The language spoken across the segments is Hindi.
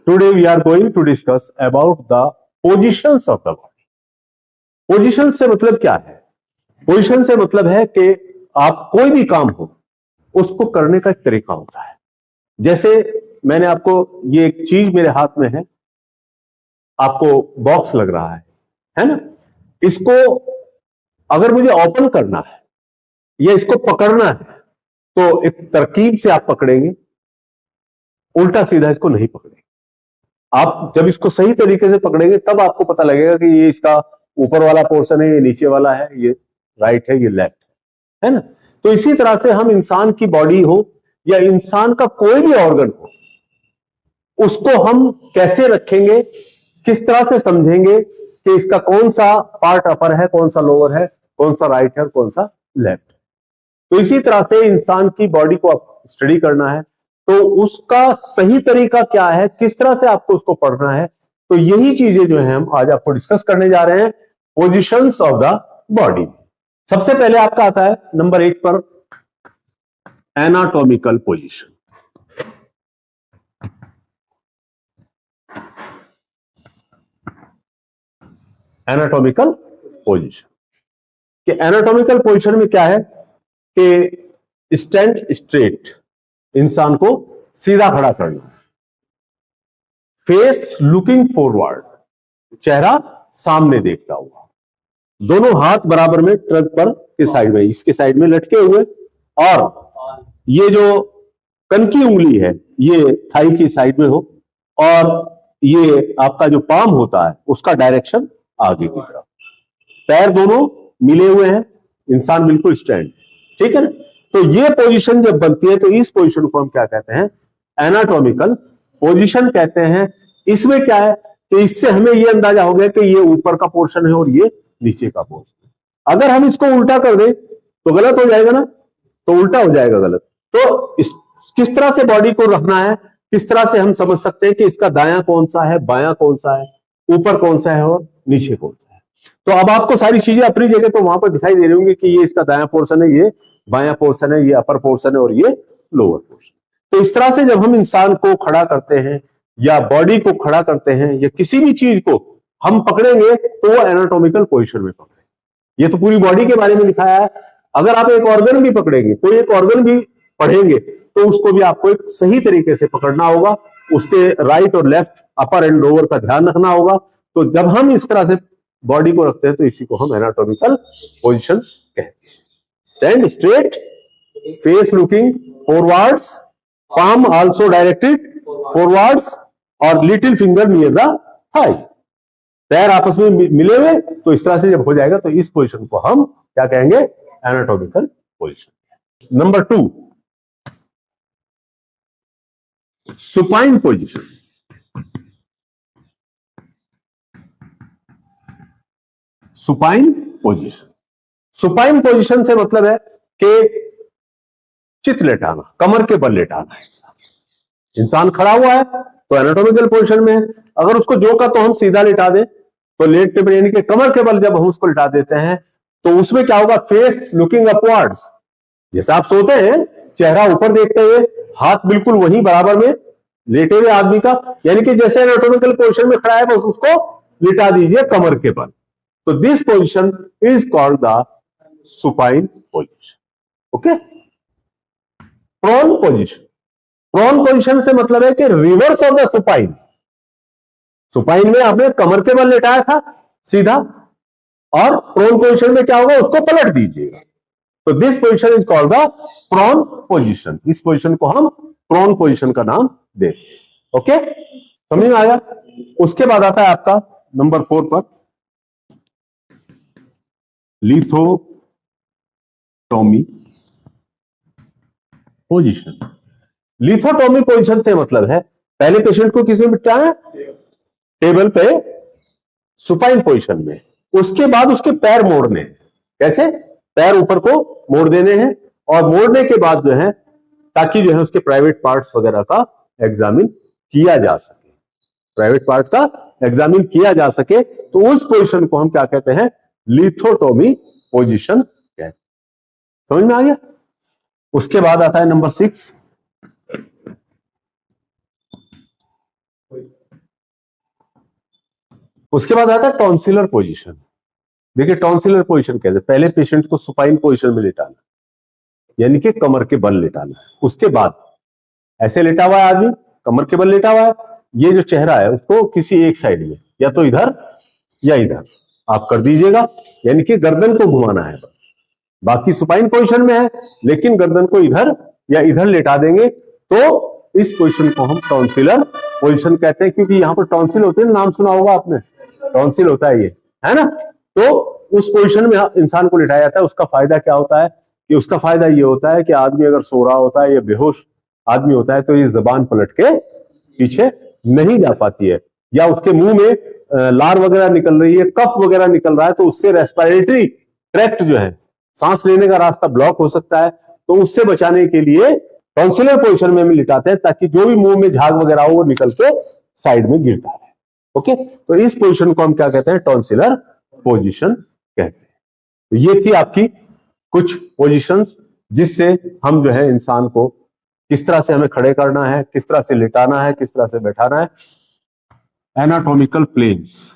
Today we are going to discuss about the positions of the body. Position से मतलब क्या है? पोजीशन से मतलब है कि आप कोई भी काम हो उसको करने का एक तरीका होता है। जैसे मैंने आपको ये एक चीज मेरे हाथ में है, आपको बॉक्स लग रहा है ना? इसको अगर मुझे ओपन करना है या इसको पकड़ना है तो एक तरकीब से आप पकड़ेंगे, उल्टा सीधा इसको नहीं पकड़ेंगे। आप जब इसको सही तरीके से पकड़ेंगे तब आपको पता लगेगा कि ये इसका ऊपर वाला पोर्शन है, ये नीचे वाला है, ये राइट है, ये लेफ्ट है ना? तो इसी तरह से हम इंसान की बॉडी हो या इंसान का कोई भी ऑर्गन हो, उसको हम कैसे रखेंगे, किस तरह से समझेंगे कि इसका कौन सा पार्ट अपर है, कौन सा लोअर है, कौन सा राइट है और कौन सा लेफ्ट है। तो इसी तरह से इंसान की बॉडी को आप स्टडी करना है तो उसका सही तरीका क्या है, किस तरह से आपको उसको पढ़ना है, तो यही चीजें जो है हम आज आपको डिस्कस करने जा रहे हैं पोजीशंस ऑफ द बॉडी। सबसे पहले आपका आता है नंबर 1 पर एनाटॉमिकल पोजीशन। एनाटॉमिकल पोजीशन कि एनाटॉमिकल पोजीशन में क्या है कि स्टैंड स्ट्रेट, इंसान को सीधा खड़ा करना, फेस लुकिंग फॉरवर्ड, चेहरा सामने देखता हुआ, दोनों हाथ बराबर में ट्रंक पर के साइड में, इसके साइड में लटके हुए, और ये जो कन की उंगली है ये थाई की साइड में हो, और ये आपका जो पाम होता है उसका डायरेक्शन आगे की तरफ, पैर दोनों मिले हुए हैं, इंसान बिल्कुल स्टैंड, ठीक है ना? तो ये पोजीशन जब बनती है तो इस पोजीशन को हम क्या कहते हैं? एनाटॉमिकल पोजीशन कहते हैं। इसमें क्या है कि इससे हमें ये अंदाजा हो गया कि ये ऊपर का पोर्शन है और ये नीचे का पोर्शन है। अगर हम इसको उल्टा कर दें तो गलत हो जाएगा ना, तो उल्टा हो जाएगा गलत। तो किस तरह से बॉडी को रखना है, किस तरह से हम समझ सकते हैं कि इसका दायां कौन सा है, बायां कौन सा है, ऊपर कौन सा है और नीचे कौन सा है। तो अब आपको सारी चीजें अपनी जगह तो वहां पर दिखाई दे रही होंगी कि ये इसका दायां पोर्शन है, ये बायां पोर्शन है, ये अपर पोर्शन है और ये लोअर पोर्शन। तो इस तरह से जब हम इंसान को खड़ा करते हैं या बॉडी को खड़ा करते हैं या किसी भी चीज को हम पकड़ेंगे तो वो एनाटॉमिकल पोजीशन में पकड़ेंगे। ये तो पूरी बॉडी के बारे में लिखाया है। अगर आप एक ऑर्गन भी पकड़ेंगे, कोई एक ऑर्गन भी पढ़ेंगे तो उसको भी आपको एक सही तरीके से पकड़ना होगा, उसके राइट और लेफ्ट, अपर एंड लोअर का ध्यान रखना होगा। तो जब हम इस तरह से बॉडी को रखते हैं तो इसी को हम एनाटॉमिकल पोजीशन कहते हैं। Stand straight, face looking forwards, palm also directed forwards और little finger near the thigh, पैर आपस में मिले हुए। तो इस तरह से जब हो जाएगा तो इस पोजीशन को हम क्या कहेंगे? Anatomical position. Number 2 supine position. Supine position, supine position से मतलब है कि चित लेटाना, कमर के बल लेटाना है। इंसान खड़ा हुआ है तो एनाटॉमिकल पोजीशन में है। अगर उसको जो का तो हम सीधा लेटा दें तो लेटने पर यानी कि कमर के बल जब हम उसको लेटा देते हैं तो उसमें क्या होगा? फेस लुकिंग अपवर्ड्स, जैसे आप सोते हैं चेहरा ऊपर देखते हुए, हाथ बिल्कुल वहीं बराबर में लेटे हुए आदमी का, यानी कि जैसे एनाटॉमिकल पोजीशन में खड़ा है बस उसको लिटा दीजिए कमर के बल। तो this position is called the supine position. Okay. Prone position, prone position से मतलब है कि reverse of the supine. Supine में आपने कमर के बल लेटाया था सीधा, और प्रोन पोजीशन में क्या होगा? उसको पलट दीजिएगा। तो this position is called the prone position. इस पोजीशन को हम प्रोन पोजीशन का नाम देते हैं। ओके, समझ में आया? उसके बाद आता है आपका नंबर 4 पर लिथोटॉमी पोजीशन। लिथोटॉमी पोजीशन से मतलब है पहले पेशेंट को किस में बिठाना? टेबल पे सुपाइन पोजीशन में। उसके बाद उसके पैर मोड़ने हैं। कैसे? पैर ऊपर को मोड़ देने हैं, और मोड़ने के बाद जो है ताकि जो है उसके प्राइवेट पार्ट्स वगैरह का एग्जामिन किया जा सके, प्राइवेट पार्ट का एग्जामिन किया जा सके। तो उस पोजीशन को हम क्या कहते हैं? लिथोटॉमी पोजीशन कहते हैं। समझ में आ गया? उसके बाद आता है नंबर 6 उसके बाद आता है टॉन्सिलर पोजीशन। देखिए टॉन्सिलर पोजीशन कहते हैं, पहले पेशेंट को सुपाइन पोजीशन में लेटाना, यानी कि कमर के बल लेटाना है। उसके बाद ऐसे लेटा हुआ है आदमी, कमर के बल लेटा हुआ है, ये जो चेहरा है उसको किसी एक साइड में, या तो इधर या इधर आप कर दीजिएगा, यानी कि गर्दन को घुमाना है बस। बाकी सुपाइन पोजीशन में है, लेकिन गर्दन को इधर या इधर लेटा देंगे तो इस पोजीशन को हम टॉन्सिलर पोजीशन कहते हैं, क्योंकि यहां पर टॉन्सिल होते हैं, नाम सुना होगा आपने, टॉन्सिल होता है ये, है ना। तो उस पोजीशन में इंसान को लिटाया जाता है। उसका फायदा क्या होता है कि उसका फायदा ये होता है कि आदमी अगर सो रहा होता है या बेहोश आदमी होता है तो ये जबान पलट के पीछे नहीं जा पाती है, या उसके मुंह में लार वगैरह निकल रही है, कफ वगैरह निकल रहा है, तो उससे रेस्पिरेटरी ट्रैक्ट जो है, सांस लेने का रास्ता ब्लॉक हो सकता है। तो उससे बचाने के लिए टॉन्सिलर पोजीशन में हम लिटाते हैं, ताकि जो भी मुंह में झाग वगैरह हो वो निकल के साइड में गिरता है। ओके, तो इस पोजीशन को हम क्या कहते हैं, टॉन्सिलर पोजीशन कहते हैं। तो ये थी आपकी कुछ पोजीशंस जिससे हम जो है इंसान को किस तरह से हमें खड़े करना है, किस तरह से लिटाना है, किस तरह से बैठाना है। एनाटॉमिकल प्लेन्स,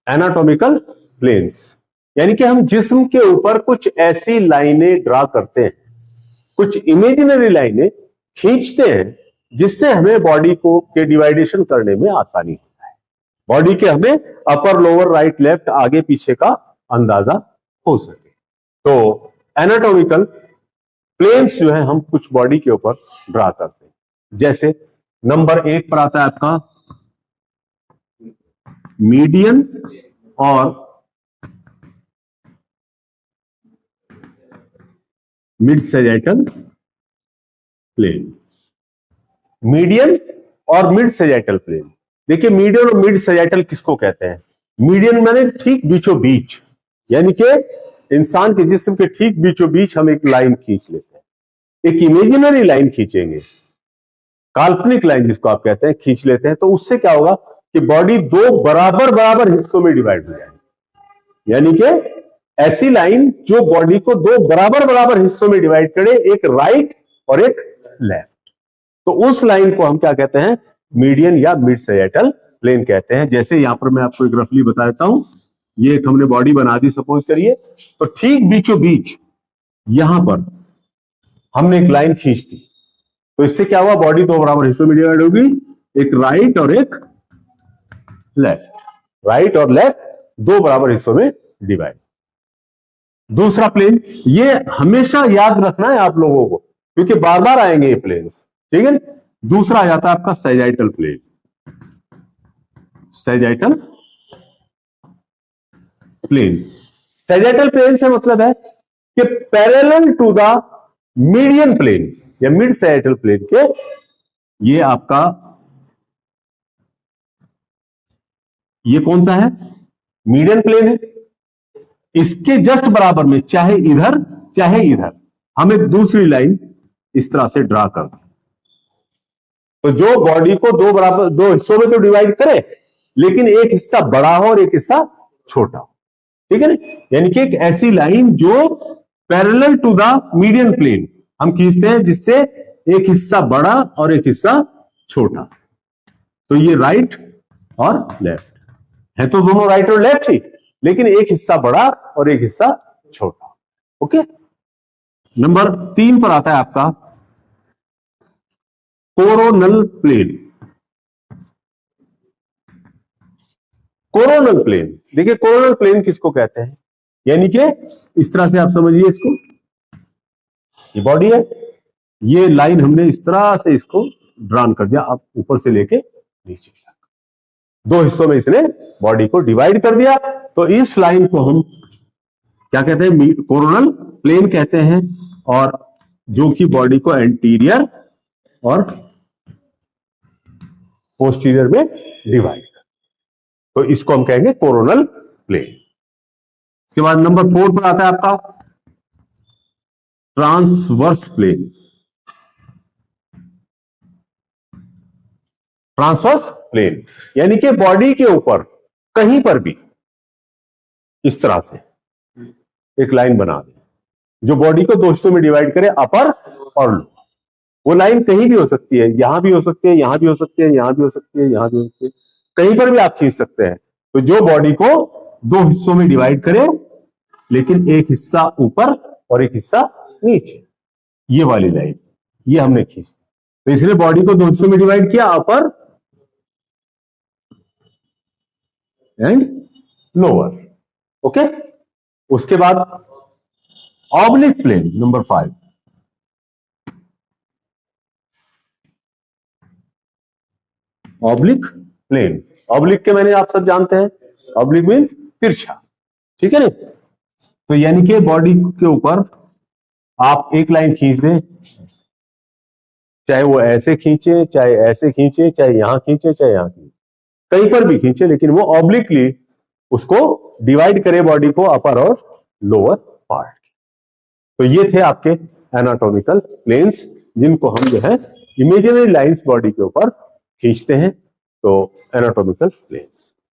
एनाटॉमिकल प्लेन्स यानी कि हम जिस्म के ऊपर कुछ ऐसी लाइनें ड्रा करते हैं, कुछ इमेजिनरी लाइनें खींचते हैं, जिससे हमें बॉडी को के डिवाइडेशन करने में आसानी होता है। बॉडी के हमें अपर लोअर राइट लेफ्ट आगे पीछे का अंदाजा हो सके। तो एनाटॉमिकल प्लेन्स जो है हम कुछ बॉडी के ऊपर ड्रा करते हैं। जैसे नंबर 1 पर आता है आपका मीडियन और मिड सैजिटल प्लेन। मीडियन और मिड सैजिटल प्लेन, देखिए मीडियन और मिड सैजिटल किसको कहते हैं? मीडियन माने ठीक बीचों बीच, यानी कि इंसान के जिस्म के ठीक बीचों बीच हम एक लाइन खींच लेते हैं, एक इमेजिनरी लाइन खींचेंगे, काल्पनिक लाइन जिसको आप कहते हैं, खींच लेते हैं। तो उससे क्या होगा कि बॉडी 2 बराबर बराबर हिस्सों में डिवाइड हो जाएगी, यानी कि ऐसी लाइन जो बॉडी को 2 बराबर बराबर हिस्सों में डिवाइड करे, एक राइट और एक लेफ्ट। तो उस लाइन को हम क्या कहते हैं? मीडियन या मिड सैजिटल प्लेन कहते हैं। जैसे यहां पर मैं आपको एक रफली बता देता हूं, ये एक हमने बॉडी बना दी सपोज करिए, तो ठीक बीचों बीच यहां पर हमने एक लाइन खींच दी, तो इससे क्या हुआ, बॉडी 2 बराबर हिस्सों में डिवाइड होगी, एक राइट और एक लेफ्ट, राइट और लेफ्ट 2 बराबर हिस्सों में डिवाइड। दूसरा प्लेन, ये हमेशा याद रखना है आप लोगों को, क्योंकि बार बार आएंगे ये प्लेन्स, ठीक है। दूसरा आ जाता है आपका sagittal plane. Sagittal plane, sagittal plane से मतलब है कि parallel to the median plane या मिड सैजिटल प्लेन के, ये आपका ये कौन सा है? मीडियन प्लेन है। इसके जस्ट बराबर में चाहे इधर चाहे इधर हम एक दूसरी लाइन इस तरह से ड्रा कर दें, तो जो बॉडी को 2 बराबर 2 हिस्सों में तो डिवाइड करे, लेकिन एक हिस्सा बड़ा हो और एक हिस्सा छोटा हो, ठीक है ना। यानी कि एक ऐसी लाइन जो parallel to the median plane हम खींचते हैं, जिससे एक हिस्सा बड़ा और एक हिस्सा छोटा। तो ये राइट और लेफ्ट है, तो दोनों राइट और लेफ्ट ही, लेकिन एक हिस्सा बड़ा और एक हिस्सा छोटा। ओके, नंबर 3 पर आता है आपका कोरोनल प्लेन। कोरोनल प्लेन, देखिए कोरोनल प्लेन किसको कहते हैं? यानी कि इस तरह से आप समझिए इसको, ये बॉडी है, ये लाइन हमने इस तरह से इसको ड्रॉन कर दिया, आप ऊपर से लेके नीचे तक 2 हिस्सों में इसने बॉडी को डिवाइड कर दिया। तो इस लाइन को हम क्या कहते हैं? कोरोनल प्लेन कहते हैं, और जो कि बॉडी को एंटीरियर और पोस्टीरियर में डिवाइड, तो इसको हम कहेंगे कोरोनल प्लेन। इसके बाद नंबर 4 पर आता है आपका ट्रांसवर्स प्लेन। ट्रांसवर्स प्लेन यानी कि बॉडी के ऊपर कहीं पर भी इस तरह से एक लाइन बना दें, जो बॉडी को दो हिस्सों में डिवाइड करे, अपर और लोअर। वो लाइन कहीं भी हो सकती है, यहां भी हो सकती है, यहां भी हो सकती है, यहां भी हो सकती है, यहां भी हो सकती है, कहीं पर भी आप खींच सकते हैं। तो जो बॉडी को दो हिस्सों में डिवाइड करे, लेकिन एक हिस्सा ऊपर और एक हिस्सा नीचे, ये वाली लाइन, ये हमने खींची। तो इसलिए बॉडी को दो हिस्सों में डिवाइड किया, अपर एंड लोअर। ओके, उसके बाद oblique plane number 5। Oblique plane, oblique के मैंने आप सब जानते हैं, ऑब्लिक मीन्स तिरछा, ठीक है ना। तो यानी कि बॉडी के ऊपर आप एक लाइन खींच दें, चाहे वो ऐसे खींचे, चाहे ऐसे खींचे, चाहे यहां खींचे, चाहे यहां खींचे, कहीं पर भी खींचे, लेकिन वो ऑब्लिकली उसको डिवाइड करे बॉडी को, अपर और लोअर पार्ट। तो ये थे आपके एनाटॉमिकल प्लेन्स, जिनको हम जो है इमेजिनरी लाइंस बॉडी के ऊपर खींचते हैं, तो एनाटॉमिकल प्लेन्स।